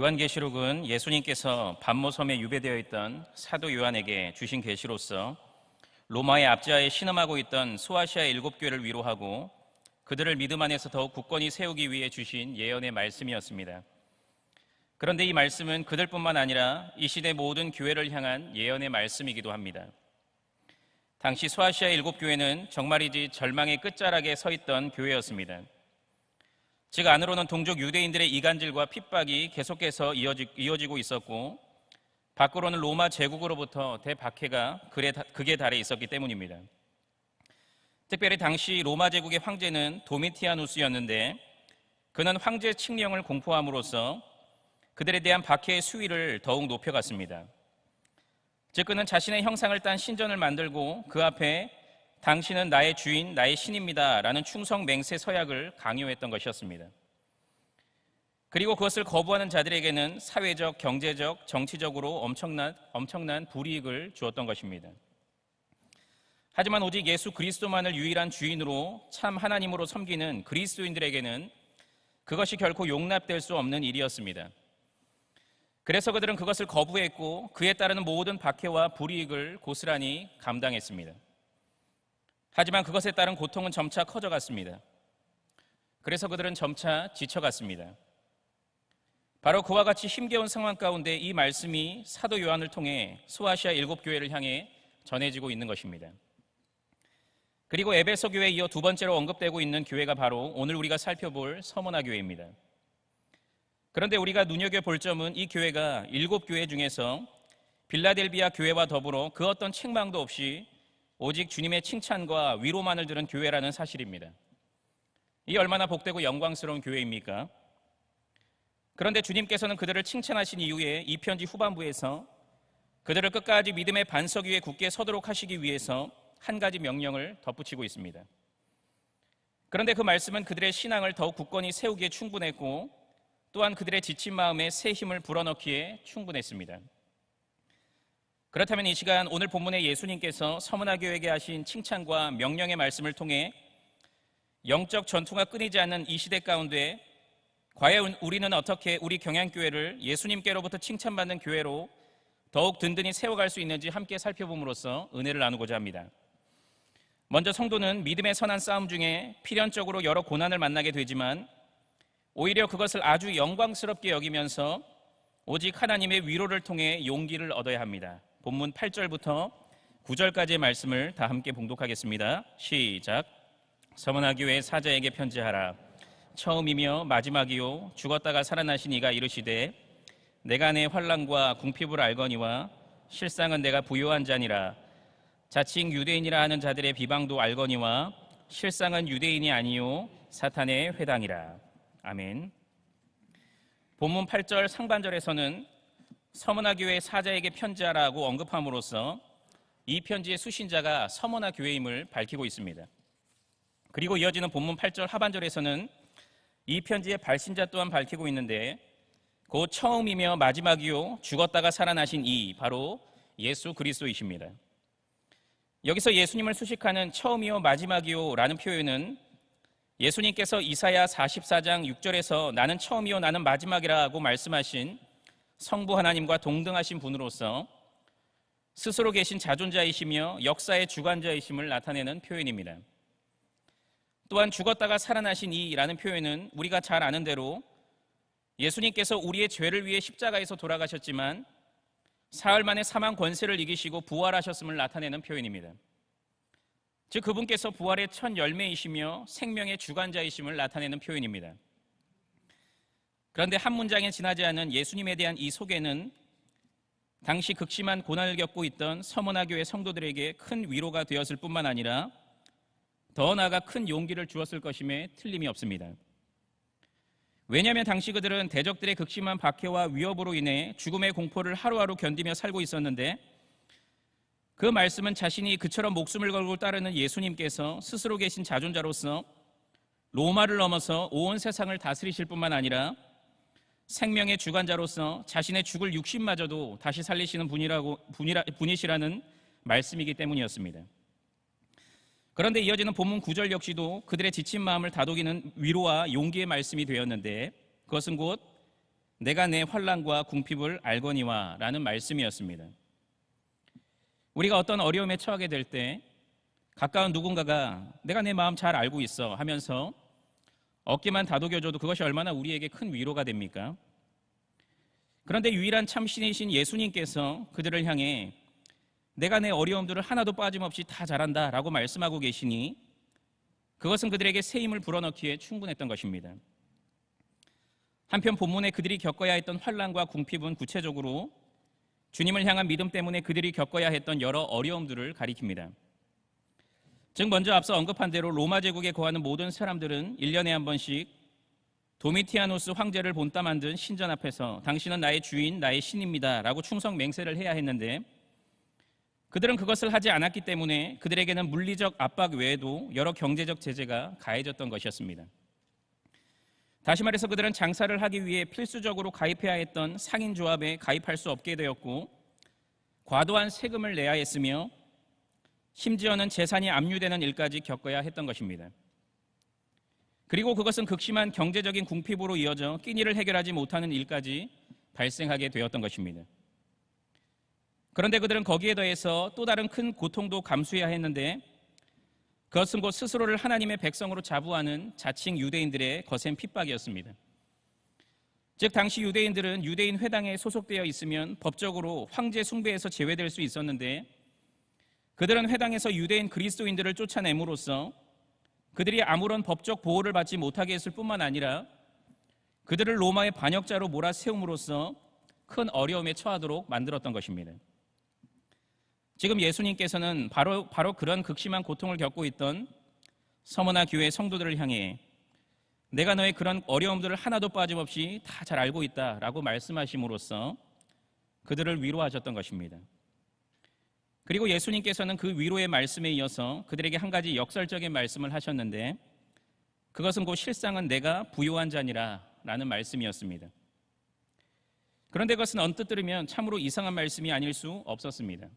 요한계시록은 예수님께서 반모섬에 유배되어 있던 사도 요한에게 주신 계시로서 로마의 압제하에 신음하고 있던 소아시아 7교회를 위로하고 그들을 믿음 안에서 더욱 굳건히 세우기 위해 주신 예언의 말씀이었습니다. 그런데 이 말씀은 그들뿐만 아니라 이 시대 모든 교회를 향한 예언의 말씀이기도 합니다. 당시 소아시아 7교회는 정말이지 절망의 끝자락에 서 있던 교회였습니다. 즉 안으로는 동족 유대인들의 이간질과 핍박이 계속해서 이어지고 있었고, 밖으로는 로마 제국으로부터 대박해가 극에 달해 있었기 때문입니다. 특별히 당시 로마 제국의 황제는 도미티아누스였는데, 그는 황제 칙령을 공포함으로써 그들에 대한 박해의 수위를 더욱 높여갔습니다. 즉 그는 자신의 형상을 딴 신전을 만들고 그 앞에 당신은 나의 주인, 나의 신입니다 라는 충성 맹세 서약을 강요했던 것이었습니다. 그리고 그것을 거부하는 자들에게는 사회적, 경제적, 정치적으로 엄청난 불이익을 주었던 것입니다. 하지만 오직 예수 그리스도만을 유일한 주인으로 참 하나님으로 섬기는 그리스도인들에게는 그것이 결코 용납될 수 없는 일이었습니다. 그래서 그들은 그것을 거부했고 그에 따르는 모든 박해와 불이익을 고스란히 감당했습니다. 하지만 그것에 따른 고통은 점차 커져갔습니다. 그래서 그들은 점차 지쳐갔습니다. 바로 그와 같이 힘겨운 상황 가운데 이 말씀이 사도 요한을 통해 소아시아 7교회를 향해 전해지고 있는 것입니다. 그리고 에베소 교회에 이어 두 번째로 언급되고 있는 교회가 바로 오늘 우리가 살펴볼 서머나 교회입니다. 그런데 우리가 눈여겨볼 점은 이 교회가 7교회 중에서 빌라델비아 교회와 더불어 그 어떤 책망도 없이 오직 주님의 칭찬과 위로만을 들은 교회라는 사실입니다. 이 얼마나 복되고 영광스러운 교회입니까? 그런데 주님께서는 그들을 칭찬하신 이후에 이 편지 후반부에서 그들을 끝까지 믿음의 반석 위에 굳게 서도록 하시기 위해서 한 가지 명령을 덧붙이고 있습니다. 그런데 그 말씀은 그들의 신앙을 더욱 굳건히 세우기에 충분했고 또한 그들의 지친 마음에 새 힘을 불어넣기에 충분했습니다. 그렇다면 이 시간 오늘 본문의 예수님께서 서머나 교회에게 하신 칭찬과 명령의 말씀을 통해 영적 전투가 끊이지 않는 이 시대 가운데 과연 우리는 어떻게 우리 경양교회를 예수님께로부터 칭찬받는 교회로 더욱 든든히 세워갈 수 있는지 함께 살펴봄으로써 은혜를 나누고자 합니다. 먼저 성도는 믿음의 선한 싸움 중에 필연적으로 여러 고난을 만나게 되지만 오히려 그것을 아주 영광스럽게 여기면서 오직 하나님의 위로를 통해 용기를 얻어야 합니다. 본문 8절부터 9절까지의 말씀을 다 함께 봉독하겠습니다. 시작. 서머나 교회 사자에게 편지하라. 처음이며 마지막이요 죽었다가 살아나신 이가 이르시되 내가 내 환난과 궁핍을 알거니와 실상은 내가 부요한 자니라. 자칭 유대인이라 하는 자들의 비방도 알거니와 실상은 유대인이 아니요 사탄의 회당이라. 아멘. 본문 8절 상반절에서는 서머나 교회 사자에게 편지하라고 언급함으로써 이 편지의 수신자가 서머나 교회임을 밝히고 있습니다. 그리고 이어지는 본문 8절 하반절에서는 이 편지의 발신자 또한 밝히고 있는데 곧 처음이며 마지막이요 죽었다가 살아나신 이 바로 예수 그리스도이십니다. 여기서 예수님을 수식하는 처음이요 마지막이요 라는 표현은 예수님께서 이사야 44장 6절에서 나는 처음이요 나는 마지막이라고 말씀하신 성부 하나님과 동등하신 분으로서 스스로 계신 자존자이시며 역사의 주관자이심을 나타내는 표현입니다. 또한 죽었다가 살아나신 이라는 표현은 우리가 잘 아는 대로 예수님께서 우리의 죄를 위해 십자가에서 돌아가셨지만 사흘 만에 사망 권세를 이기시고 부활하셨음을 나타내는 표현입니다. 즉 그분께서 부활의 첫 열매이시며 생명의 주관자이심을 나타내는 표현입니다. 그런데 한 문장에 지나지 않은 예수님에 대한 이 소개는 당시 극심한 고난을 겪고 있던 서머나 교회 성도들에게 큰 위로가 되었을 뿐만 아니라 더 나아가 큰 용기를 주었을 것임에 틀림이 없습니다. 왜냐하면 당시 그들은 대적들의 극심한 박해와 위협으로 인해 죽음의 공포를 하루하루 견디며 살고 있었는데 그 말씀은 자신이 그처럼 목숨을 걸고 따르는 예수님께서 스스로 계신 자존자로서 로마를 넘어서 온 세상을 다스리실 뿐만 아니라 생명의 주관자로서 자신의 죽을 육신마저도 다시 살리시는 분이시라는 말씀이기 때문이었습니다. 그런데 이어지는 본문 9절 역시도 그들의 지친 마음을 다독이는 위로와 용기의 말씀이 되었는데 그것은 곧 내가 내 환난과 궁핍을 알거니와 라는 말씀이었습니다. 우리가 어떤 어려움에 처하게 될 때 가까운 누군가가 내가 내 마음 잘 알고 있어 하면서 어깨만 다독여줘도 그것이 얼마나 우리에게 큰 위로가 됩니까? 그런데 유일한 참신이신 예수님께서 그들을 향해 내가 내 어려움들을 하나도 빠짐없이 다 잘한다 라고 말씀하고 계시니 그것은 그들에게 새 힘을 불어넣기에 충분했던 것입니다. 한편 본문에 그들이 겪어야 했던 환난과 궁핍은 구체적으로 주님을 향한 믿음 때문에 그들이 겪어야 했던 여러 어려움들을 가리킵니다. 즉 먼저 앞서 언급한 대로 로마 제국에 거하는 모든 사람들은 1년에 한 번씩 도미티아누스 황제를 본따 만든 신전 앞에서 당신은 나의 주인, 나의 신입니다 라고 충성 맹세를 해야 했는데 그들은 그것을 하지 않았기 때문에 그들에게는 물리적 압박 외에도 여러 경제적 제재가 가해졌던 것이었습니다. 다시 말해서 그들은 장사를 하기 위해 필수적으로 가입해야 했던 상인조합에 가입할 수 없게 되었고 과도한 세금을 내야 했으며 심지어는 재산이 압류되는 일까지 겪어야 했던 것입니다. 그리고 그것은 극심한 경제적인 궁핍으로 이어져 끼니를 해결하지 못하는 일까지 발생하게 되었던 것입니다. 그런데 그들은 거기에 더해서 또 다른 큰 고통도 감수해야 했는데 그것은 곧 스스로를 하나님의 백성으로 자부하는 자칭 유대인들의 거센 핍박이었습니다. 즉 당시 유대인들은 유대인 회당에 소속되어 있으면 법적으로 황제 숭배에서 제외될 수 있었는데 그들은 회당에서 유대인 그리스도인들을 쫓아냄으로써 그들이 아무런 법적 보호를 받지 못하게 했을 뿐만 아니라 그들을 로마의 반역자로 몰아세움으로써 큰 어려움에 처하도록 만들었던 것입니다. 지금 예수님께서는 바로 그런 극심한 고통을 겪고 있던 서머나 교회 성도들을 향해 내가 너의 그런 어려움들을 하나도 빠짐없이 다 잘 알고 있다라고 말씀하심으로써 그들을 위로하셨던 것입니다. 그리고 예수님께서는 그 위로의 말씀에 이어서 그들에게 한 가지 역설적인 말씀을 하셨는데 그것은 곧 실상은 내가 부요한 자니라 라는 말씀이었습니다. 그런데 그것은 언뜻 들으면 참으로 이상한 말씀이 아닐 수 없었습니다.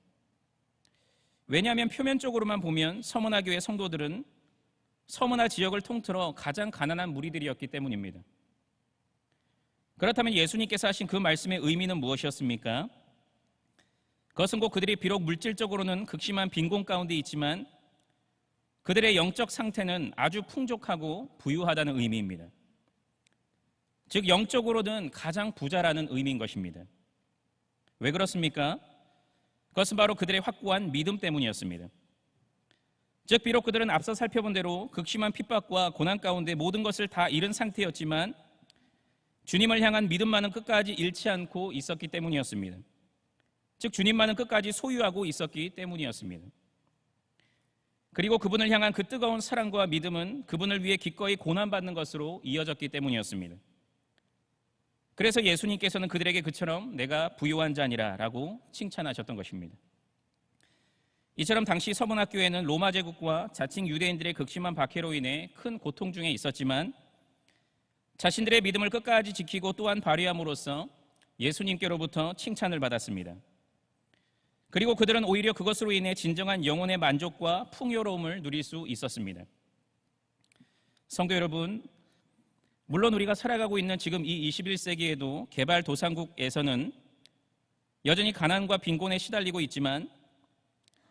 왜냐하면 표면적으로만 보면 서머나 교회 성도들은 서머나 지역을 통틀어 가장 가난한 무리들이었기 때문입니다. 그렇다면 예수님께서 하신 그 말씀의 의미는 무엇이었습니까? 그것은 곧 그들이 비록 물질적으로는 극심한 빈곤 가운데 있지만 그들의 영적 상태는 아주 풍족하고 부유하다는 의미입니다. 즉 영적으로는 가장 부자라는 의미인 것입니다. 왜 그렇습니까? 그것은 바로 그들의 확고한 믿음 때문이었습니다. 즉 비록 그들은 앞서 살펴본 대로 극심한 핍박과 고난 가운데 모든 것을 다 잃은 상태였지만 주님을 향한 믿음만은 끝까지 잃지 않고 있었기 때문이었습니다. 즉 주님만은 끝까지 소유하고 있었기 때문이었습니다. 그리고 그분을 향한 그 뜨거운 사랑과 믿음은 그분을 위해 기꺼이 고난받는 것으로 이어졌기 때문이었습니다. 그래서 예수님께서는 그들에게 그처럼 내가 부요한 자니라 라고 칭찬하셨던 것입니다. 이처럼 당시 서문학교에는 로마 제국과 자칭 유대인들의 극심한 박해로 인해 큰 고통 중에 있었지만 자신들의 믿음을 끝까지 지키고 또한 발휘함으로써 예수님께로부터 칭찬을 받았습니다. 그리고 그들은 오히려 그것으로 인해 진정한 영혼의 만족과 풍요로움을 누릴 수 있었습니다. 성도 여러분, 물론 우리가 살아가고 있는 지금 이 21세기에도 개발도상국에서는 여전히 가난과 빈곤에 시달리고 있지만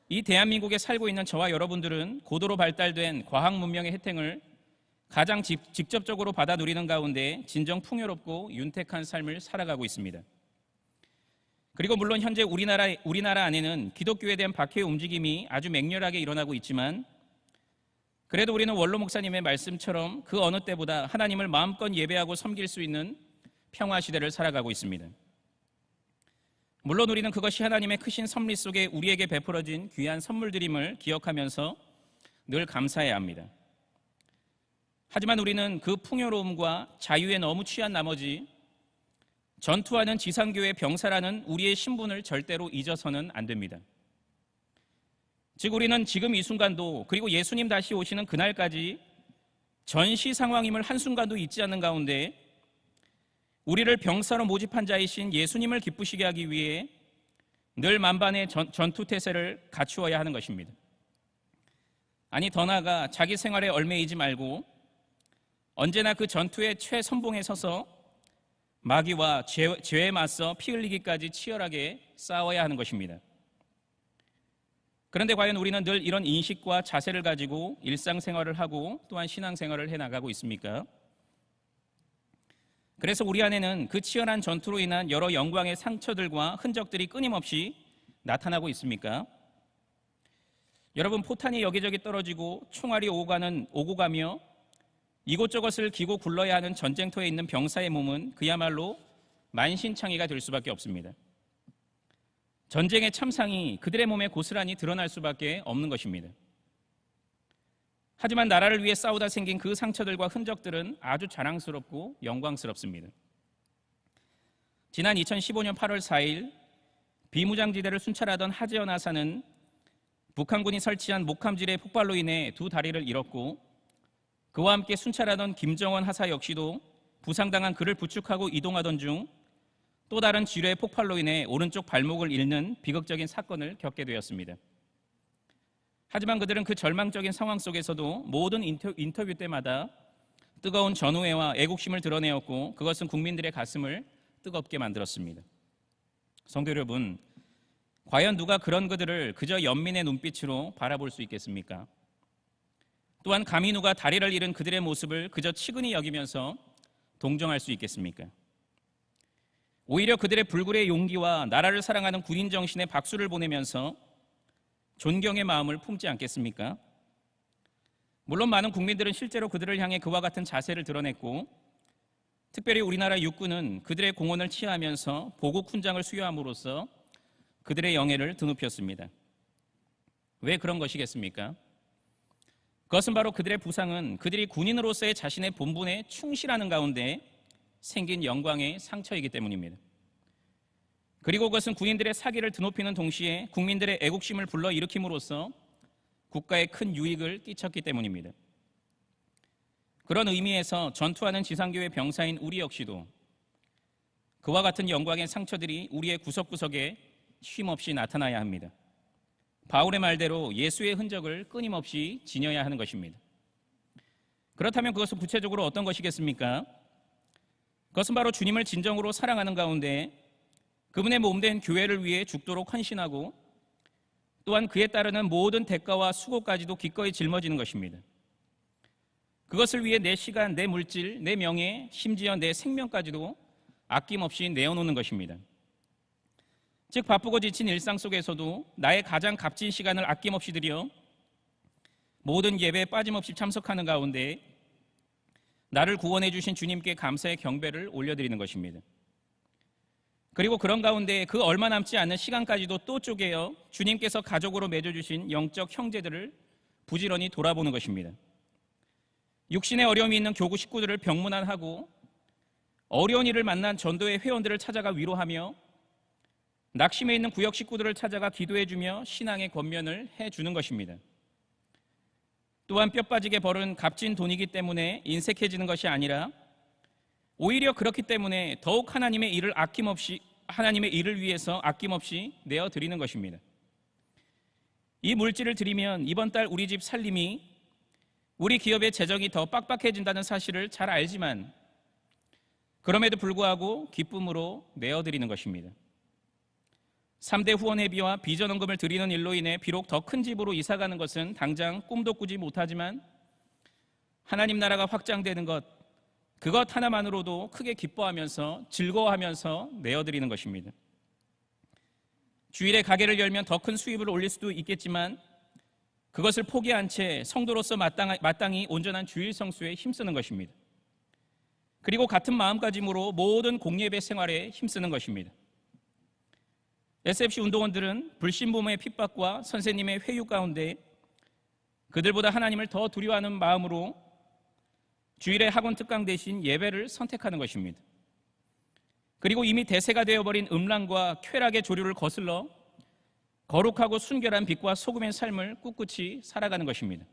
이 대한민국에 살고 있는 저와 여러분들은 고도로 발달된 과학 문명의 혜택을 가장 직접적으로 받아 누리는 가운데 진정 풍요롭고 윤택한 삶을 살아가고 있습니다. 그리고 물론 현재 우리나라 안에는 기독교에 대한 박해의 움직임이 아주 맹렬하게 일어나고 있지만 그래도 우리는 원로 목사님의 말씀처럼 그 어느 때보다 하나님을 마음껏 예배하고 섬길 수 있는 평화 시대를 살아가고 있습니다. 물론 우리는 그것이 하나님의 크신 섭리 속에 우리에게 베풀어진 귀한 선물들임을 기억하면서 늘 감사해야 합니다. 하지만 우리는 그 풍요로움과 자유에 너무 취한 나머지 전투하는 지상교회 병사라는 우리의 신분을 절대로 잊어서는 안 됩니다. 즉 우리는 지금 이 순간도 그리고 예수님 다시 오시는 그날까지 전시 상황임을 한순간도 잊지 않는 가운데 우리를 병사로 모집한 자이신 예수님을 기쁘시게 하기 위해 늘 만반의 전투태세를 갖추어야 하는 것입니다. 아니 더 나아가 자기 생활에 얽매이지 말고 언제나 그 전투의 최선봉에 서서 마귀와 죄에 맞서 피 흘리기까지 치열하게 싸워야 하는 것입니다. 그런데 과연 우리는 늘 이런 인식과 자세를 가지고 일상생활을 하고 또한 신앙생활을 해나가고 있습니까? 그래서 우리 안에는 그 치열한 전투로 인한 여러 영광의 상처들과 흔적들이 끊임없이 나타나고 있습니까? 여러분, 포탄이 여기저기 떨어지고 총알이 오고 가며 이곳저곳을 기고 굴러야 하는 전쟁터에 있는 병사의 몸은 그야말로 만신창이가 될 수밖에 없습니다. 전쟁의 참상이 그들의 몸에 고스란히 드러날 수밖에 없는 것입니다. 하지만 나라를 위해 싸우다 생긴 그 상처들과 흔적들은 아주 자랑스럽고 영광스럽습니다. 지난 2015년 8월 4일 비무장지대를 순찰하던 하재현 하사는 북한군이 설치한 목함질의 폭발로 인해 두 다리를 잃었고, 그와 함께 순찰하던 김정원 하사 역시도 부상당한 그를 부축하고 이동하던 중 또 다른 지뢰의 폭발로 인해 오른쪽 발목을 잃는 비극적인 사건을 겪게 되었습니다. 하지만 그들은 그 절망적인 상황 속에서도 모든 인터뷰 때마다 뜨거운 전우애와 애국심을 드러내었고, 그것은 국민들의 가슴을 뜨겁게 만들었습니다. 성도 여러분, 과연 누가 그런 그들을 그저 연민의 눈빛으로 바라볼 수 있겠습니까? 또한 감히 누가 다리를 잃은 그들의 모습을 그저 치근히 여기면서 동정할 수 있겠습니까? 오히려 그들의 불굴의 용기와 나라를 사랑하는 군인 정신에 박수를 보내면서 존경의 마음을 품지 않겠습니까? 물론 많은 국민들은 실제로 그들을 향해 그와 같은 자세를 드러냈고, 특별히 우리나라 육군은 그들의 공헌을 치하하면서 보국 훈장을 수여함으로써 그들의 영예를 드높였습니다. 왜 그런 것이겠습니까? 그것은 바로 그들의 부상은 그들이 군인으로서의 자신의 본분에 충실하는 가운데 생긴 영광의 상처이기 때문입니다. 그리고 그것은 군인들의 사기를 드높이는 동시에 국민들의 애국심을 불러일으킴으로써 국가에 큰 유익을 끼쳤기 때문입니다. 그런 의미에서 전투하는 지상교회 병사인 우리 역시도 그와 같은 영광의 상처들이 우리의 구석구석에 쉼없이 나타나야 합니다. 바울의 말대로 예수의 흔적을 끊임없이 지녀야 하는 것입니다. 그렇다면 그것은 구체적으로 어떤 것이겠습니까? 그것은 바로 주님을 진정으로 사랑하는 가운데 그분의 몸된 교회를 위해 죽도록 헌신하고, 또한 그에 따르는 모든 대가와 수고까지도 기꺼이 짊어지는 것입니다. 그것을 위해 내 시간, 내 물질, 내 명예, 심지어 내 생명까지도 아낌없이 내어놓는 것입니다. 즉, 바쁘고 지친 일상 속에서도 나의 가장 값진 시간을 아낌없이 들여 모든 예배에 빠짐없이 참석하는 가운데 나를 구원해 주신 주님께 감사의 경배를 올려드리는 것입니다. 그리고 그런 가운데 그 얼마 남지 않는 시간까지도 또 쪼개어 주님께서 가족으로 맺어주신 영적 형제들을 부지런히 돌아보는 것입니다. 육신의 어려움이 있는 교구 식구들을 병문안하고, 어려운 일을 만난 전도회 회원들을 찾아가 위로하며, 낙심해 있는 구역 식구들을 찾아가 기도해주며 신앙의 권면을 해주는 것입니다. 또한 뼈 빠지게 벌은 값진 돈이기 때문에 인색해지는 것이 아니라 오히려 그렇기 때문에 더욱 하나님의 일을 위해서 아낌없이 내어드리는 것입니다. 이 물질을 드리면 이번 달 우리 집 살림이, 우리 기업의 재정이 더 빡빡해진다는 사실을 잘 알지만 그럼에도 불구하고 기쁨으로 내어드리는 것입니다. 3대 후원회비와 비전원금을 드리는 일로 인해 비록 더 큰 집으로 이사가는 것은 당장 꿈도 꾸지 못하지만 하나님 나라가 확장되는 것, 그것 하나만으로도 크게 기뻐하면서 즐거워하면서 내어드리는 것입니다. 주일에 가게를 열면 더 큰 수입을 올릴 수도 있겠지만 그것을 포기한 채 성도로서 마땅히 온전한 주일 성수에 힘쓰는 것입니다. 그리고 같은 마음가짐으로 모든 공예배 생활에 힘쓰는 것입니다. SFC 운동원들은 불신부모의 핍박과 선생님의 회유 가운데 그들보다 하나님을 더 두려워하는 마음으로 주일에 학원 특강 대신 예배를 선택하는 것입니다. 그리고 이미 대세가 되어버린 음란과 쾌락의 조류를 거슬러 거룩하고 순결한 빛과 소금의 삶을 꿋꿋이 살아가는 것입니다.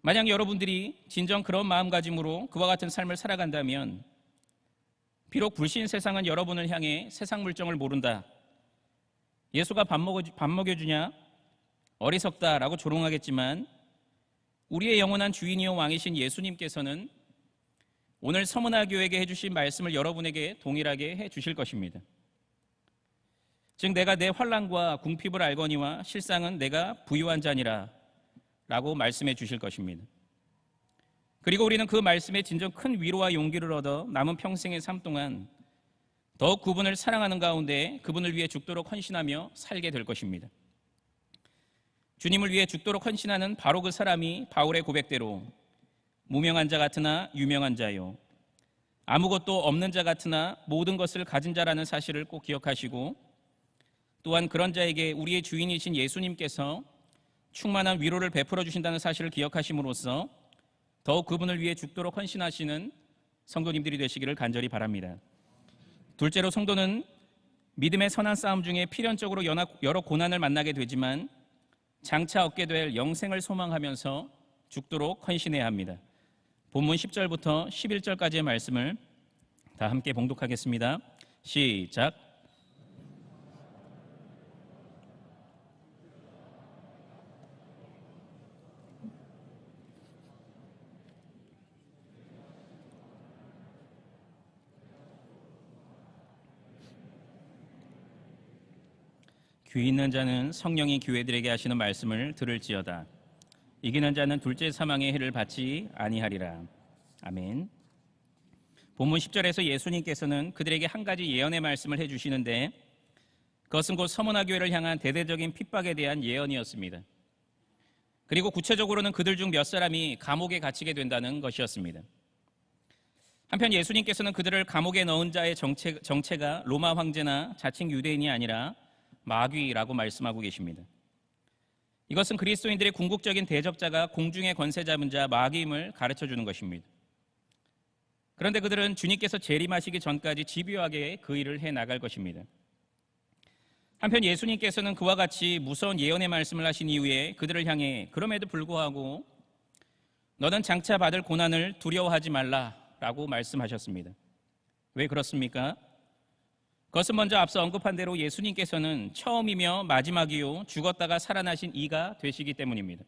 만약 여러분들이 진정 그런 마음가짐으로 그와 같은 삶을 살아간다면 비록 불신 세상은 여러분을 향해 세상 물정을 모른다, 예수가 밥 먹여주냐, 어리석다라고 조롱하겠지만 우리의 영원한 주인이요 왕이신 예수님께서는 오늘 서문화 교회에게 해주신 말씀을 여러분에게 동일하게 해주실 것입니다. 즉 내가 내 환난과 궁핍을 알거니와 실상은 내가 부유한 자니라 라고 말씀해 주실 것입니다. 그리고 우리는 그 말씀에 진정 큰 위로와 용기를 얻어 남은 평생의 삶 동안 더욱 그분을 사랑하는 가운데 그분을 위해 죽도록 헌신하며 살게 될 것입니다. 주님을 위해 죽도록 헌신하는 바로 그 사람이 바울의 고백대로 무명한 자 같으나 유명한 자요, 아무것도 없는 자 같으나 모든 것을 가진 자라는 사실을 꼭 기억하시고, 또한 그런 자에게 우리의 주인이신 예수님께서 충만한 위로를 베풀어 주신다는 사실을 기억하심으로써 더욱 그분을 위해 죽도록 헌신하시는 성도님들이 되시기를 간절히 바랍니다. 둘째로, 성도는 믿음의 선한 싸움 중에 필연적으로 여러 고난을 만나게 되지만 장차 얻게 될 영생을 소망하면서 죽도록 헌신해야 합니다. 본문 10절부터 11절까지의 말씀을 다 함께 봉독하겠습니다. 시작. 귀 있는 자는 성령이 교회들에게 하시는 말씀을 들을지어다. 이기는 자는 둘째 사망의 해를 받지 아니하리라. 아멘. 본문 10절에서 예수님께서는 그들에게 한 가지 예언의 말씀을 해주시는데, 그것은 곧 서문화 교회를 향한 대대적인 핍박에 대한 예언이었습니다. 그리고 구체적으로는 그들 중 몇 사람이 감옥에 갇히게 된다는 것이었습니다. 한편 예수님께서는 그들을 감옥에 넣은 자의 정체가 로마 황제나 자칭 유대인이 아니라 마귀라고 말씀하고 계십니다. 이것은 그리스도인들의 궁극적인 대적자가 공중의 권세 잡은 자 마귀임을 가르쳐주는 것입니다. 그런데 그들은 주님께서 재림하시기 전까지 집요하게 그 일을 해나갈 것입니다. 한편 예수님께서는 그와 같이 무서운 예언의 말씀을 하신 이후에 그들을 향해 그럼에도 불구하고 너는 장차 받을 고난을 두려워하지 말라라고 말씀하셨습니다. 왜 그렇습니까? 그것은 먼저 앞서 언급한 대로 예수님께서는 처음이며 마지막이요 죽었다가 살아나신 이가 되시기 때문입니다.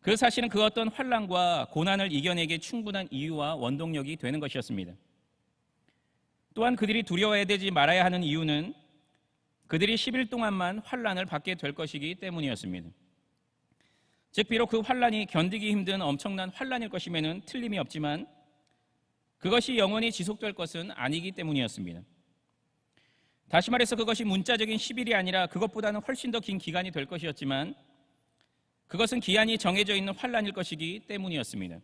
그 사실은 그 어떤 환난과 고난을 이겨내기에 충분한 이유와 원동력이 되는 것이었습니다. 또한 그들이 두려워해야 되지 말아야 하는 이유는 그들이 10일 동안만 환난을 받게 될 것이기 때문이었습니다. 즉 비록 그 환난이 견디기 힘든 엄청난 환난일 것임에는 틀림이 없지만 그것이 영원히 지속될 것은 아니기 때문이었습니다. 다시 말해서 그것이 문자적인 10일이 아니라 그것보다는 훨씬 더 긴 기간이 될 것이었지만 그것은 기한이 정해져 있는 환난일 것이기 때문이었습니다.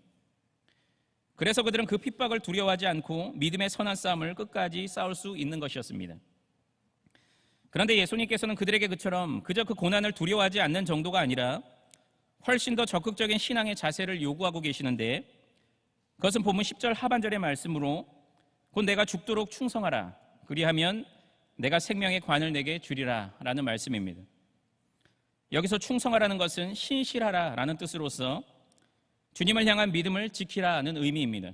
그래서 그들은 그 핍박을 두려워하지 않고 믿음의 선한 싸움을 끝까지 싸울 수 있는 것이었습니다. 그런데 예수님께서는 그들에게 그처럼 그저 그 고난을 두려워하지 않는 정도가 아니라 훨씬 더 적극적인 신앙의 자세를 요구하고 계시는데, 그것은 본문 10절 하반절의 말씀으로 곧 내가 죽도록 충성하라, 그리하면 내가 생명의 관을 내게 주리라 라는 말씀입니다. 여기서 충성하라는 것은 신실하라 라는 뜻으로서 주님을 향한 믿음을 지키라는 의미입니다.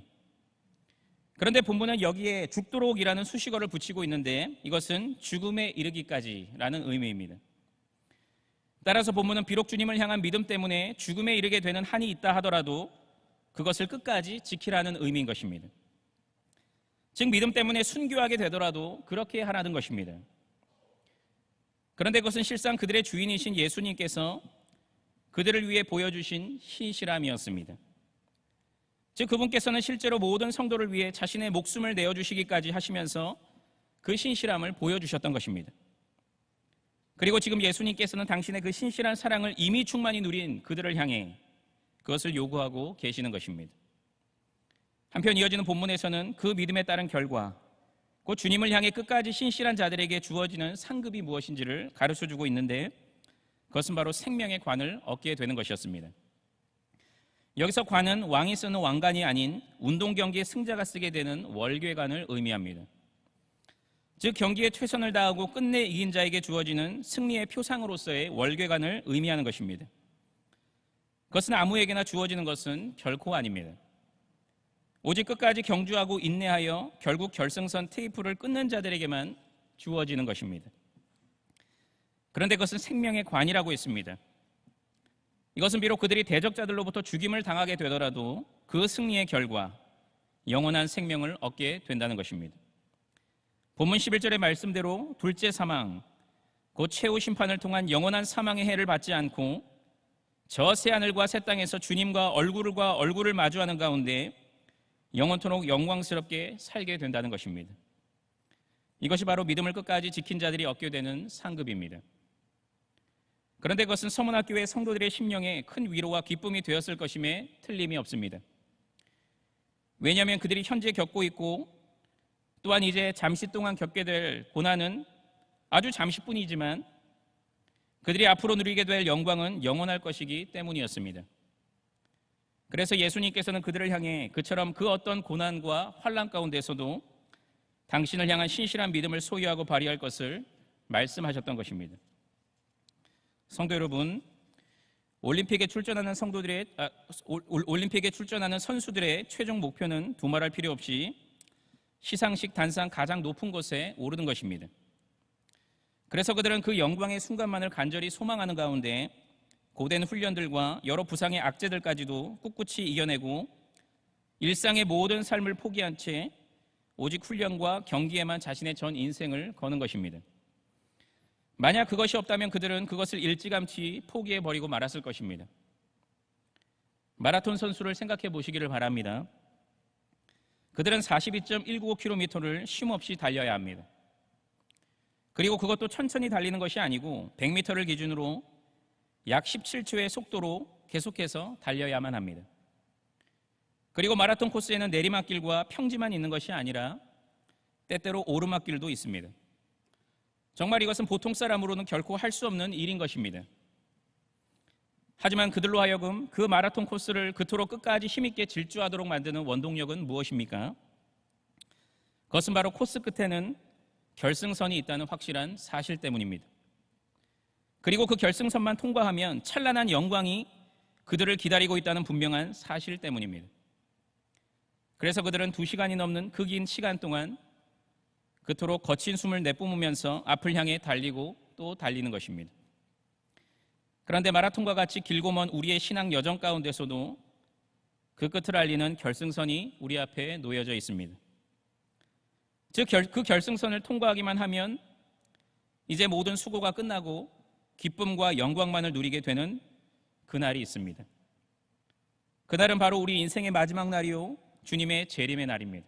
그런데 본문은 여기에 죽도록이라는 수식어를 붙이고 있는데 이것은 죽음에 이르기까지 라는 의미입니다. 따라서 본문은 비록 주님을 향한 믿음 때문에 죽음에 이르게 되는 한이 있다 하더라도 그것을 끝까지 지키라는 의미인 것입니다. 즉 믿음 때문에 순교하게 되더라도 그렇게 하라는 것입니다. 그런데 그것은 실상 그들의 주인이신 예수님께서 그들을 위해 보여주신 신실함이었습니다. 즉 그분께서는 실제로 모든 성도를 위해 자신의 목숨을 내어주시기까지 하시면서 그 신실함을 보여주셨던 것입니다. 그리고 지금 예수님께서는 당신의 그 신실한 사랑을 이미 충만히 누린 그들을 향해 그것을 요구하고 계시는 것입니다. 한편 이어지는 본문에서는 그 믿음에 따른 결과, 곧 주님을 향해 끝까지 신실한 자들에게 주어지는 상급이 무엇인지를 가르쳐주고 있는데 그것은 바로 생명의 관을 얻게 되는 것이었습니다. 여기서 관은 왕이 쓰는 왕관이 아닌 운동 경기의 승자가 쓰게 되는 월궤관을 의미합니다. 즉 경기에 최선을 다하고 끝내 이긴 자에게 주어지는 승리의 표상으로서의 월궤관을 의미하는 것입니다. 그것은 아무에게나 주어지는 것은 결코 아닙니다. 오직 끝까지 경주하고 인내하여 결국 결승선 테이프를 끊는 자들에게만 주어지는 것입니다. 그런데 그것은 생명의 관이라고 했습니다. 이것은 비록 그들이 대적자들로부터 죽임을 당하게 되더라도 그 승리의 결과, 영원한 생명을 얻게 된다는 것입니다. 본문 11절의 말씀대로 둘째 사망, 곧 최후 심판을 통한 영원한 사망의 해를 받지 않고 저 새하늘과 새 땅에서 주님과 얼굴과 얼굴을 마주하는 가운데 영원토록 영광스럽게 살게 된다는 것입니다. 이것이 바로 믿음을 끝까지 지킨 자들이 얻게 되는 상급입니다. 그런데 그것은 서문학교의 성도들의 심령에 큰 위로와 기쁨이 되었을 것임에 틀림이 없습니다. 왜냐하면 그들이 현재 겪고 있고 또한 이제 잠시 동안 겪게 될 고난은 아주 잠시뿐이지만 그들이 앞으로 누리게 될 영광은 영원할 것이기 때문이었습니다. 그래서 예수님께서는 그들을 향해 그처럼 그 어떤 고난과 환난 가운데서도 당신을 향한 신실한 믿음을 소유하고 발휘할 것을 말씀하셨던 것입니다. 성도 여러분, 올림픽에 출전하는 선수들의 최종 목표는 두말할 필요 없이 시상식 단상 가장 높은 곳에 오르는 것입니다. 그래서 그들은 그 영광의 순간만을 간절히 소망하는 가운데 고된 훈련들과 여러 부상의 악재들까지도 꿋꿋이 이겨내고 일상의 모든 삶을 포기한 채 오직 훈련과 경기에만 자신의 전 인생을 거는 것입니다. 만약 그것이 없다면 그들은 그것을 일찌감치 포기해버리고 말았을 것입니다. 마라톤 선수를 생각해 보시기를 바랍니다. 그들은 42.195km를 쉼없이 달려야 합니다. 그리고 그것도 천천히 달리는 것이 아니고 100m를 기준으로 약 17초의 속도로 계속해서 달려야만 합니다. 그리고 마라톤 코스에는 내리막길과 평지만 있는 것이 아니라 때때로 오르막길도 있습니다. 정말 이것은 보통 사람으로는 결코 할 수 없는 일인 것입니다. 하지만 그들로 하여금 그 마라톤 코스를 그토록 끝까지 힘있게 질주하도록 만드는 원동력은 무엇입니까? 그것은 바로 코스 끝에는 결승선이 있다는 확실한 사실 때문입니다. 그리고 그 결승선만 통과하면 찬란한 영광이 그들을 기다리고 있다는 분명한 사실 때문입니다. 그래서 그들은 2시간이 넘는 그 긴 시간 동안 그토록 거친 숨을 내뿜으면서 앞을 향해 달리고 또 달리는 것입니다. 그런데 마라톤과 같이 길고 먼 우리의 신앙 여정 가운데서도 그 끝을 알리는 결승선이 우리 앞에 놓여져 있습니다. 즉 그 결승선을 통과하기만 하면 이제 모든 수고가 끝나고 기쁨과 영광만을 누리게 되는 그날이 있습니다. 그날은 바로 우리 인생의 마지막 날이요 주님의 재림의 날입니다.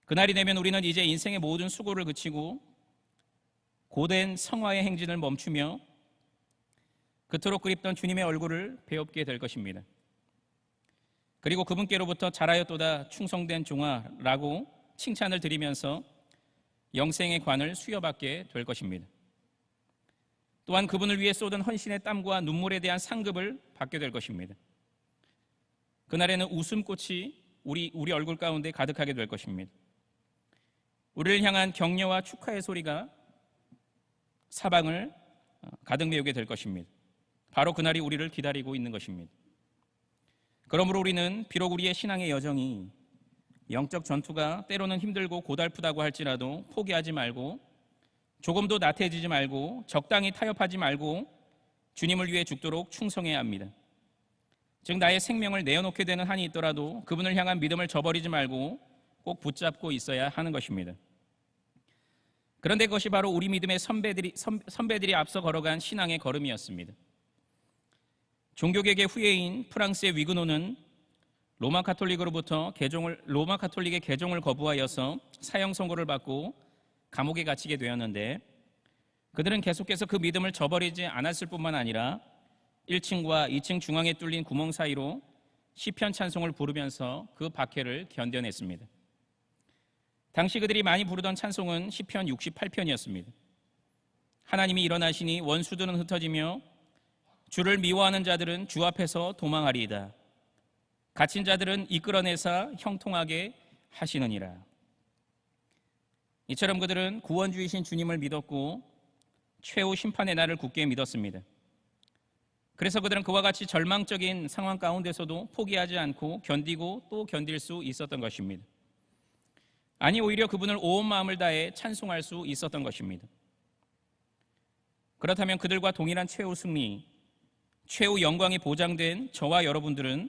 그날이 되면 우리는 이제 인생의 모든 수고를 그치고 고된 성화의 행진을 멈추며 그토록 그립던 주님의 얼굴을 배웁게 될 것입니다. 그리고 그분께로부터 잘하였도다 충성된 종아라고 칭찬을 드리면서 영생의 관을 수여받게 될 것입니다. 또한 그분을 위해 쏟은 헌신의 땀과 눈물에 대한 상급을 받게 될 것입니다. 그날에는 웃음꽃이 우리 얼굴 가운데 가득하게 될 것입니다. 우리를 향한 격려와 축하의 소리가 사방을 가득 메우게 될 것입니다. 바로 그날이 우리를 기다리고 있는 것입니다. 그러므로 우리는 비록 우리의 신앙의 여정이 영적 전투가 때로는 힘들고 고달프다고 할지라도 포기하지 말고 조금도 나태해지지 말고 적당히 타협하지 말고 주님을 위해 죽도록 충성해야 합니다. 즉 나의 생명을 내어놓게 되는 한이 있더라도 그분을 향한 믿음을 저버리지 말고 꼭 붙잡고 있어야 하는 것입니다. 그런데 그것이 바로 우리 믿음의 선배들이 앞서 걸어간 신앙의 걸음이었습니다. 종교개혁의 후예인 프랑스의 위그노는 로마 카톨릭의 개종을 거부하여서 사형 선고를 받고 감옥에 갇히게 되었는데 그들은 계속해서 그 믿음을 저버리지 않았을 뿐만 아니라 1층과 2층 중앙에 뚫린 구멍 사이로 시편 찬송을 부르면서 그 박해를 견뎌냈습니다. 당시 그들이 많이 부르던 찬송은 시편 68편이었습니다. 하나님이 일어나시니 원수들은 흩어지며 주를 미워하는 자들은 주 앞에서 도망하리이다. 갇힌 자들은 이끌어내사 형통하게 하시느니라. 이처럼 그들은 구원주이신 주님을 믿었고 최후 심판의 날을 굳게 믿었습니다. 그래서 그들은 그와 같이 절망적인 상황 가운데서도 포기하지 않고 견디고 또 견딜 수 있었던 것입니다. 아니 오히려 그분을 온 마음을 다해 찬송할 수 있었던 것입니다. 그렇다면 그들과 동일한 최후 승리, 최후 영광이 보장된 저와 여러분들은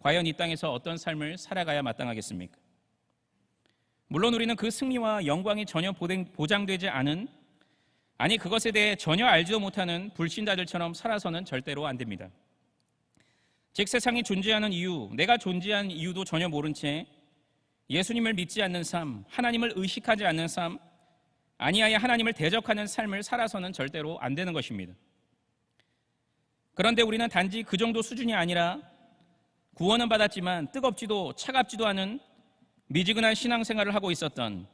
과연 이 땅에서 어떤 삶을 살아가야 마땅하겠습니까? 물론 우리는 그 승리와 영광이 전혀 보장되지 않은, 아니 그것에 대해 전혀 알지도 못하는 불신자들처럼 살아서는 절대로 안 됩니다. 즉 세상이 존재하는 이유, 내가 존재한 이유도 전혀 모른 채 예수님을 믿지 않는 삶, 하나님을 의식하지 않는 삶, 아니하여 하나님을 대적하는 삶을 살아서는 절대로 안 되는 것입니다. 그런데 우리는 단지 그 정도 수준이 아니라 구원은 받았지만 뜨겁지도 차갑지도 않은 미지근한 신앙생활을 하고 있었던,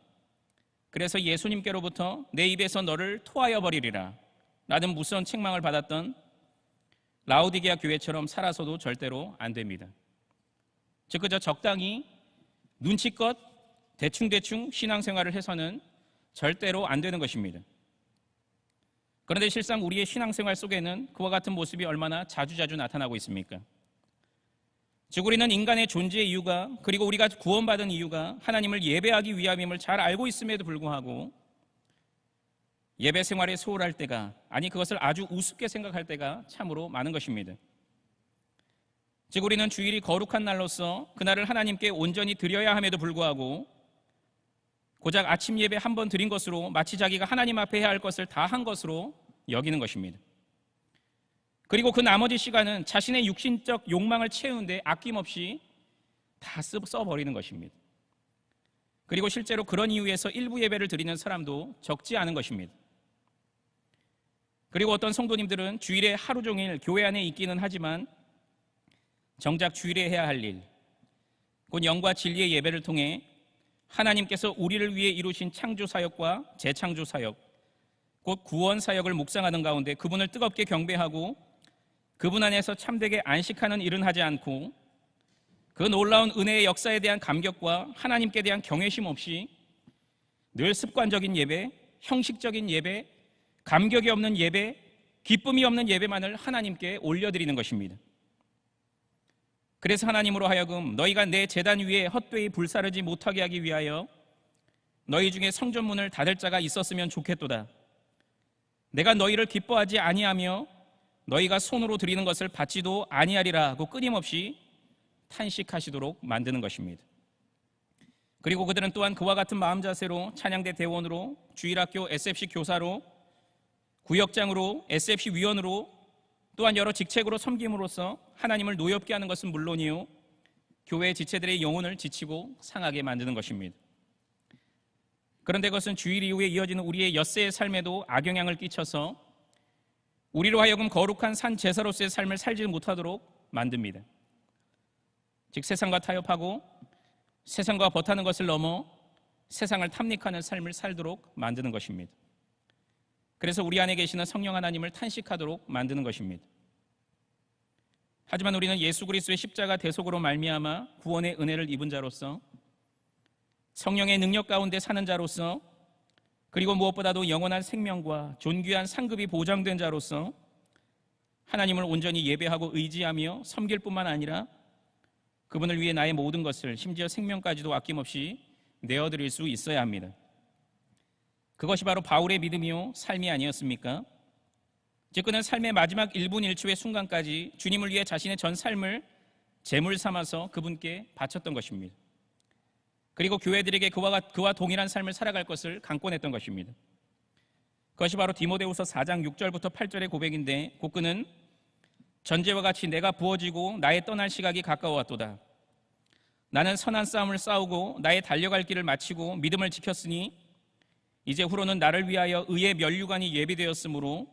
그래서 예수님께로부터 내 입에서 너를 토하여 버리리라 라는 무서운 책망을 받았던 라오디게아 교회처럼 살아서도 절대로 안 됩니다. 즉 그저 적당히 눈치껏 대충대충 신앙생활을 해서는 절대로 안 되는 것입니다. 그런데 실상 우리의 신앙생활 속에는 그와 같은 모습이 얼마나 자주자주 나타나고 있습니까? 즉 우리는 인간의 존재의 이유가, 그리고 우리가 구원받은 이유가 하나님을 예배하기 위함임을 잘 알고 있음에도 불구하고 예배 생활에 소홀할 때가, 아니 그것을 아주 우습게 생각할 때가 참으로 많은 것입니다. 즉 우리는 주일이 거룩한 날로서 그날을 하나님께 온전히 드려야 함에도 불구하고 고작 아침 예배 한 번 드린 것으로 마치 자기가 하나님 앞에 해야 할 것을 다 한 것으로 여기는 것입니다. 그리고 그 나머지 시간은 자신의 육신적 욕망을 채우는데 아낌없이 다 써버리는 것입니다. 그리고 실제로 그런 이유에서 일부 예배를 드리는 사람도 적지 않은 것입니다. 그리고 어떤 성도님들은 주일에 하루 종일 교회 안에 있기는 하지만 정작 주일에 해야 할 일, 곧 영과 진리의 예배를 통해 하나님께서 우리를 위해 이루신 창조 사역과 재창조 사역, 곧 구원 사역을 묵상하는 가운데 그분을 뜨겁게 경배하고 그분 안에서 참되게 안식하는 일은 하지 않고 그 놀라운 은혜의 역사에 대한 감격과 하나님께 대한 경외심 없이 늘 습관적인 예배, 형식적인 예배, 감격이 없는 예배, 기쁨이 없는 예배만을 하나님께 올려드리는 것입니다. 그래서 하나님으로 하여금 너희가 내 제단 위에 헛되이 불사르지 못하게 하기 위하여 너희 중에 성전문을 닫을 자가 있었으면 좋겠도다. 내가 너희를 기뻐하지 아니하며 너희가 손으로 드리는 것을 받지도 아니하리라 하고 끊임없이 탄식하시도록 만드는 것입니다. 그리고 그들은 또한 그와 같은 마음 자세로 찬양대 대원으로, 주일학교 SFC 교사로, 구역장으로, SFC 위원으로, 또한 여러 직책으로 섬김으로써 하나님을 노엽게 하는 것은 물론이요 교회 지체들의 영혼을 지치고 상하게 만드는 것입니다. 그런데 그것은 주일 이후에 이어지는 우리의 엿새의 삶에도 악영향을 끼쳐서 우리로 하여금 거룩한 산 제사로서의 삶을 살지 못하도록 만듭니다. 즉 세상과 타협하고 세상과 버타는 것을 넘어 세상을 탐닉하는 삶을 살도록 만드는 것입니다. 그래서 우리 안에 계시는 성령 하나님을 탄식하도록 만드는 것입니다. 하지만 우리는 예수 그리스도의 십자가 대속으로 말미암아 구원의 은혜를 입은 자로서, 성령의 능력 가운데 사는 자로서, 그리고 무엇보다도 영원한 생명과 존귀한 상급이 보장된 자로서 하나님을 온전히 예배하고 의지하며 섬길 뿐만 아니라 그분을 위해 나의 모든 것을, 심지어 생명까지도 아낌없이 내어드릴 수 있어야 합니다. 그것이 바로 바울의 믿음이요 삶이 아니었습니까? 즉 그는 삶의 마지막 1분 1초의 순간까지 주님을 위해 자신의 전 삶을 제물 삼아서 그분께 바쳤던 것입니다. 그리고 교회들에게 그와 동일한 삶을 살아갈 것을 강권했던 것입니다. 그것이 바로 디모데후서 4장 6절부터 8절의 고백인데, 곧 그는 전제와 같이 내가 부어지고 나의 떠날 시각이 가까워왔도다. 나는 선한 싸움을 싸우고 나의 달려갈 길을 마치고 믿음을 지켰으니 이제 후로는 나를 위하여 의의 면류관이 예비되었으므로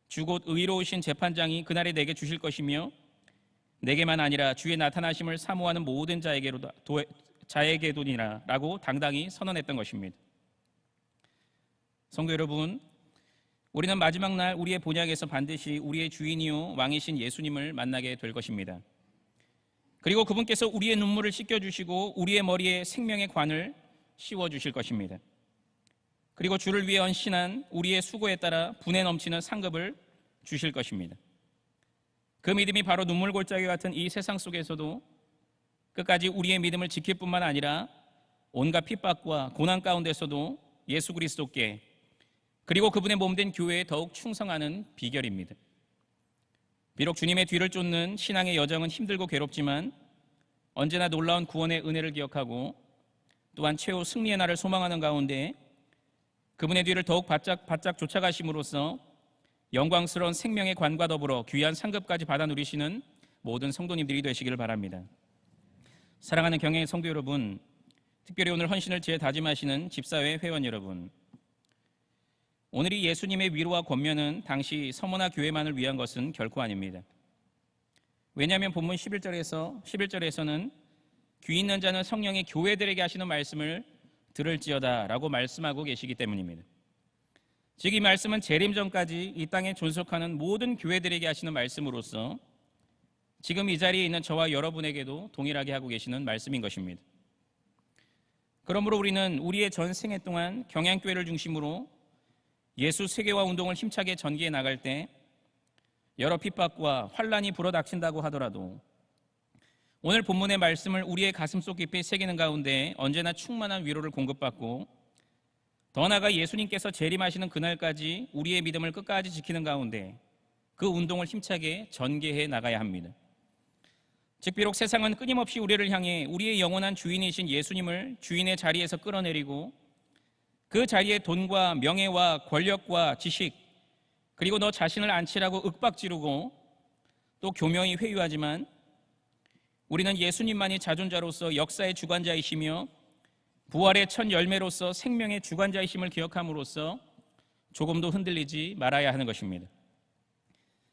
주 곧 의로우신 재판장이 그날에 내게 주실 것이며 내게만 아니라 주의 나타나심을 사모하는 모든 자에게도니라 라고 당당히 선언했던 것입니다. 성도 여러분, 우리는 마지막 날 우리의 본향에서 반드시 우리의 주인이요 왕이신 예수님을 만나게 될 것입니다. 그리고 그분께서 우리의 눈물을 씻겨주시고 우리의 머리에 생명의 관을 씌워주실 것입니다. 그리고 주를 위해 헌신한 우리의 수고에 따라 분에 넘치는 상급을 주실 것입니다. 그 믿음이 바로 눈물 골짜기 같은 이 세상 속에서도 끝까지 우리의 믿음을 지킬 뿐만 아니라 온갖 핍박과 고난 가운데서도 예수 그리스도께, 그리고 그분의 몸된 교회에 더욱 충성하는 비결입니다. 비록 주님의 뒤를 쫓는 신앙의 여정은 힘들고 괴롭지만 언제나 놀라운 구원의 은혜를 기억하고 또한 최후 승리의 날을 소망하는 가운데 그분의 뒤를 더욱 바짝 쫓아가심으로써 영광스러운 생명의 관과 더불어 귀한 상급까지 받아 누리시는 모든 성도님들이 되시기를 바랍니다. 사랑하는 경영의 성도 여러분, 특별히 오늘 헌신을 재다짐하시는 집사회 회원 여러분, 오늘이 예수님의 위로와 권면은 당시 서머나 교회만을 위한 것은 결코 아닙니다. 왜냐하면 본문 11절에서는 귀 있는 자는 성령이 교회들에게 하시는 말씀을 들을지어다 라고 말씀하고 계시기 때문입니다. 즉 이 말씀은 재림 전까지 이 땅에 존속하는 모든 교회들에게 하시는 말씀으로서 지금 이 자리에 있는 저와 여러분에게도 동일하게 하고 계시는 말씀인 것입니다. 그러므로 우리는 우리의 전 생애 동안 경양교회를 중심으로 예수 세계화 운동을 힘차게 전개해 나갈 때 여러 핍박과 환란이 불어닥친다고 하더라도 오늘 본문의 말씀을 우리의 가슴속 깊이 새기는 가운데 언제나 충만한 위로를 공급받고 더 나아가 예수님께서 재림하시는 그날까지 우리의 믿음을 끝까지 지키는 가운데 그 운동을 힘차게 전개해 나가야 합니다. 즉 비록 세상은 끊임없이 우리를 향해 우리의 영원한 주인이신 예수님을 주인의 자리에서 끌어내리고 그 자리에 돈과 명예와 권력과 지식 그리고 너 자신을 앉히라고 윽박지르고 또 교명히 회유하지만 우리는 예수님만이 자존자로서 역사의 주관자이시며 부활의 첫 열매로서 생명의 주관자이심을 기억함으로써 조금도 흔들리지 말아야 하는 것입니다.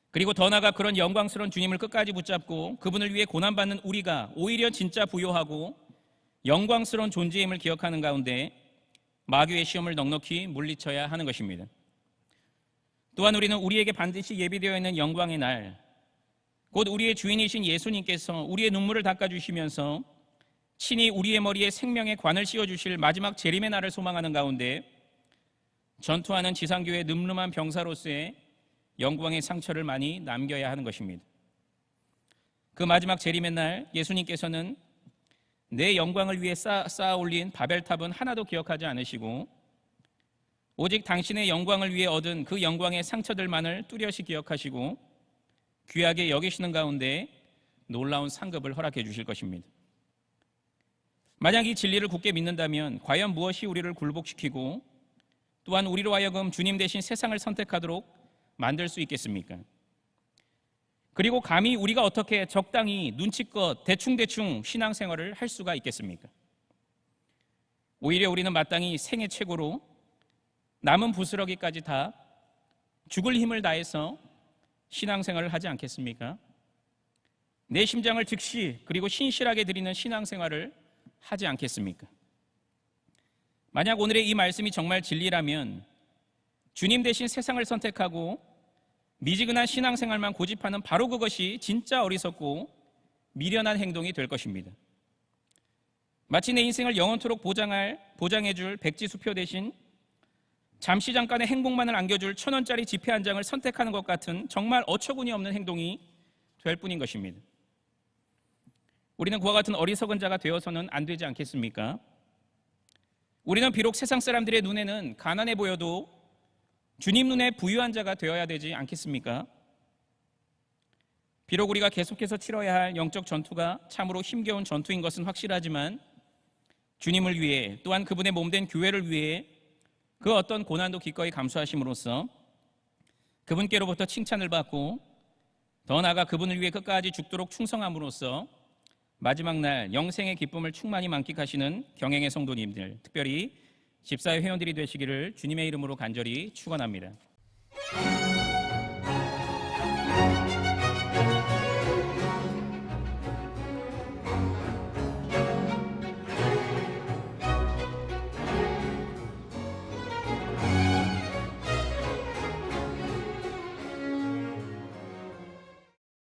그리고 더 나아가 그런 영광스러운 주님을 끝까지 붙잡고 그분을 위해 고난받는 우리가 오히려 진짜 부요하고 영광스러운 존재임을 기억하는 가운데 마귀의 시험을 넉넉히 물리쳐야 하는 것입니다. 또한 우리는 우리에게 반드시 예비되어 있는 영광의 날, 곧 우리의 주인이신 예수님께서 우리의 눈물을 닦아주시면서 친히 우리의 머리에 생명의 관을 씌워주실 마지막 재림의 날을 소망하는 가운데 전투하는 지상교의 늠름한 병사로서의 영광의 상처를 많이 남겨야 하는 것입니다. 그 마지막 재림의 날 예수님께서는 내 영광을 위해 쌓아 올린 바벨탑은 하나도 기억하지 않으시고 오직 당신의 영광을 위해 얻은 그 영광의 상처들만을 뚜렷이 기억하시고 귀하게 여기시는 가운데 놀라운 상급을 허락해 주실 것입니다. 만약 이 진리를 굳게 믿는다면 과연 무엇이 우리를 굴복시키고 또한 우리로 하여금 주님 대신 세상을 선택하도록 만들 수 있겠습니까? 그리고 감히 우리가 어떻게 적당히 눈치껏 대충대충 신앙생활을 할 수가 있겠습니까? 오히려 우리는 마땅히 생애 최고로 남은 부스러기까지 다 죽을 힘을 다해서 신앙생활을 하지 않겠습니까? 내 심장을 즉시 그리고 신실하게 드리는 신앙생활을 하지 않겠습니까? 만약 오늘의 이 말씀이 정말 진리라면 주님 대신 세상을 선택하고 미지근한 신앙생활만 고집하는 바로 그것이 진짜 어리석고 미련한 행동이 될 것입니다. 마치 내 인생을 영원토록 보장해줄 백지수표 대신 잠시 잠깐의 행복만을 안겨줄 1,000원짜리 지폐 한 장을 선택하는 것 같은 정말 어처구니 없는 행동이 될 뿐인 것입니다. 우리는 그와 같은 어리석은 자가 되어서는 안 되지 않겠습니까? 우리는 비록 세상 사람들의 눈에는 가난해 보여도 주님 눈에 부유한 자가 되어야 되지 않겠습니까? 비록 우리가 계속해서 치러야 할 영적 전투가 참으로 힘겨운 전투인 것은 확실하지만 주님을 위해 또한 그분의 몸된 교회를 위해 그 어떤 고난도 기꺼이 감수하심으로써 그분께로부터 칭찬을 받고 더 나아가 그분을 위해 끝까지 죽도록 충성함으로써 마지막 날 영생의 기쁨을 충만히 만끽하시는 경행의 성도님들, 특별히 집사회 회원들이 되시기를 주님의 이름으로 간절히 축원합니다.